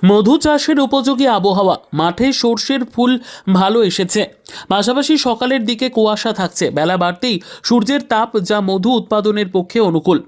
মধু চাষের উপযোগী আবহাওয়া, মাঠে সর্ষের ফুল ভালো এসেছে। পাশাপাশি সকালের দিকে কুয়াশা থাকছে, বেলা বাড়তেই সূর্যের তাপ, যা মধু উৎপাদনের পক্ষে অনুকূল।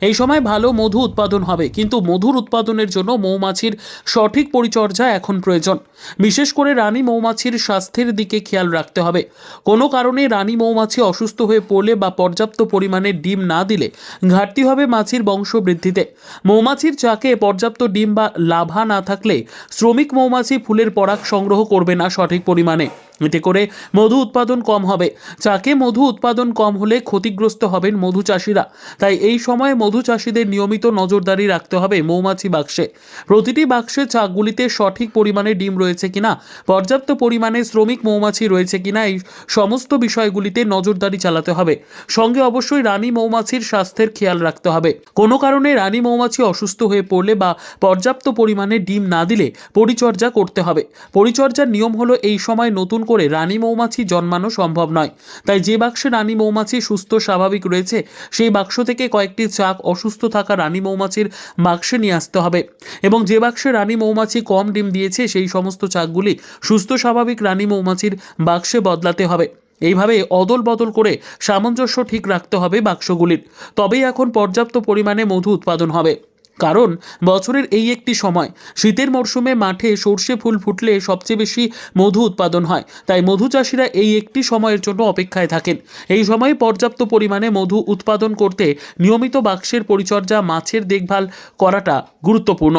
এই সময় ভালো মধু উৎপাদন হবে, কিন্তু মধুর উৎপাদনের জন্য মৌমাছির সঠিক পরিচর্যা এখন প্রয়োজন। বিশেষ করে রানী মৌমাছির স্বাস্থ্যের দিকে খেয়াল রাখতে হবে। কোনো কারণে রানী মৌমাছি অসুস্থ হয়ে পড়লে বা পর্যাপ্ত পরিমাণে ডিম না দিলে ঘাটতি হবে মাছির বংশ বৃদ্ধিতে। মৌমাছির চাকে পর্যাপ্ত ডিম বা লাভা না থাকলে শ্রমিক মৌমাছি ফুলের পরাগ সংগ্রহ করবে না সঠিক পরিমাণে। এতে করে মধু উৎপাদন কম হবে। চাকে মধু উৎপাদন কম হলে ক্ষতিগ্রস্ত হবেন মধু চাষিরা। তাই এই সময়ে মধু চাষিদের নিয়মিত নজরদারি রাখতে হবে মৌমাছি বাক্সে। প্রতিটি বাক্সে চাকগুলিতে সঠিক পরিমাণে ডিম রয়েছে কিনা, পর্যাপ্ত পরিমাণে শ্রমিক মৌমাছি রয়েছে কিনা, এই সমস্ত বিষয়গুলিতে নজরদারি চালাতে হবে। সঙ্গে অবশ্যই রানী মৌমাছির স্বাস্থ্যের খেয়াল রাখতে হবে। কোনো কারণে রানী মৌমাছি অসুস্থ হয়ে পড়লে বা পর্যাপ্ত পরিমাণে ডিম না দিলে পরিচর্যা করতে হবে। পরিচর্যার নিয়ম হলো, এই সময় নতুন করে রানী মৌমাছি জন্মানো সম্ভব নয়। তাই যে বাক্সে রানী মৌমাছি সুস্থ স্বাভাবিক রয়েছে, সেই বাক্স থেকে কয়েকটি চাক অসুস্থ থাকা রানী মৌমাছির বাক্সে নিয়ে আসতে হবে। এবং যে বাক্সে রানী মৌমাছি কম ডিম দিয়েছে, সেই সমস্ত চাকগুলি সুস্থ স্বাভাবিক রানী মৌমাছির বাক্সে বদলাতে হবে। এইভাবে অদল বদল করে সামঞ্জস্য ঠিক রাখতে হবে বাক্সগুলির। তবেই এখন পর্যাপ্ত পরিমাণে মধু উৎপাদন হবে। কারণ বছরের এই একটি সময়, শীতের মরশুমে মাঠে সর্ষে ফুল ফুটলে সবচেয়ে বেশি মধু উৎপাদন হয়। তাই মধু চাষিরা এই একটি সময়ের জন্য অপেক্ষায় থাকেন। এই সময়ে পর্যাপ্ত পরিমাণে মধু উৎপাদন করতে নিয়মিত বাক্সের পরিচর্যা, মাছের দেখভাল করাটা গুরুত্বপূর্ণ।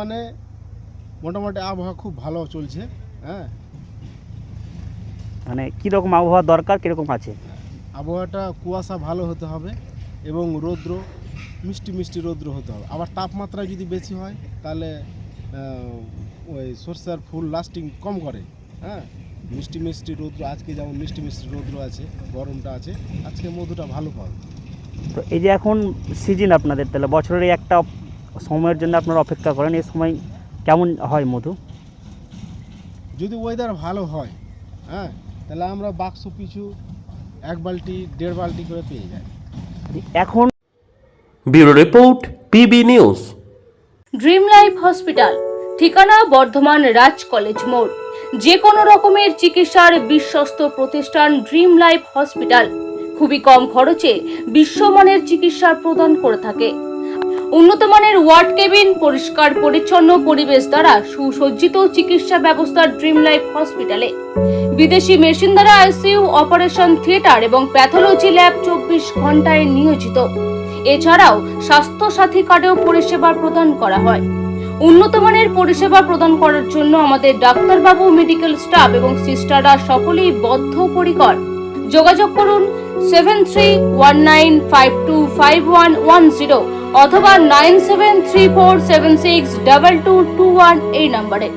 মানে মোটামুটি আবহাওয়া খুব ভালো চলছে। হ্যাঁ, মানে কীরকম আবহাওয়া দরকার, কীরকম আছে? আবহাওয়াটা কুয়াশা ভালো হতে হবে এবং রৌদ্র মিষ্টি মিষ্টি রৌদ্র হতে হবে। আবার তাপমাত্রা যদি বেশি হয় তাহলে ওই সরষের ফুল লাস্টিং কম করে। হ্যাঁ, মিষ্টি মিষ্টি রৌদ্র, আজকে যেমন মিষ্টি মিষ্টি রৌদ্র আছে, গরমটা আছে, আজকে মধুটা ভালো পাবে। তো এই যে এখন সিজন আপনাদের, তাহলে বছরের একটা সময়ের জন্য আপনারা অপেক্ষা করেন, এই সময় কেমন হয় মধু? যদি ওয়েদার ভালো হয়, হ্যাঁ, তাহলে আমরা বাক্স পিছু 1 বালতি 1.5 বালতি করে পেয়ে যাই। এখন bureau report, PB news. Dream life hospital, ঠিকানা বর্ধমান রাজ কলেজ মোড়। যে কোনো রকমের চিকিৎসার বিশ্বস্ত প্রতিষ্ঠান ড্রিম লাইফ হসপিটাল খুবই কম খরচে বিশ্বমানের চিকিৎসা প্রদান করে থাকে। উন্নত মানের ওয়ার্ড কেবিন, পরিষ্কার পরিচ্ছন্ন পরিবেশ দ্বারা সুসজ্জিত চিকিৎসা ব্যবস্থা ড্রিম লাইফ হসপিটালে। বিদেশি মেশিন দ্বারা আইসিইউ, অপারেশন থিয়েটার এবং প্যাথোলজি ল্যাব 24 ঘন্টায় নিয়োজিত। এছাড়াও স্বাস্থ্য সাথী কার্ডেও পরিষেবা প্রদান করা হয়। উন্নত মানের পরিষেবা প্রদান করার জন্য আমাদের ডাক্তারবাবু, মেডিকেল স্টাফ এবং সিস্টাররা সকলেই বদ্ধপরিকর। যোগাযোগ করুন 7319525110 অথবা 9734762221 এই নম্বরে।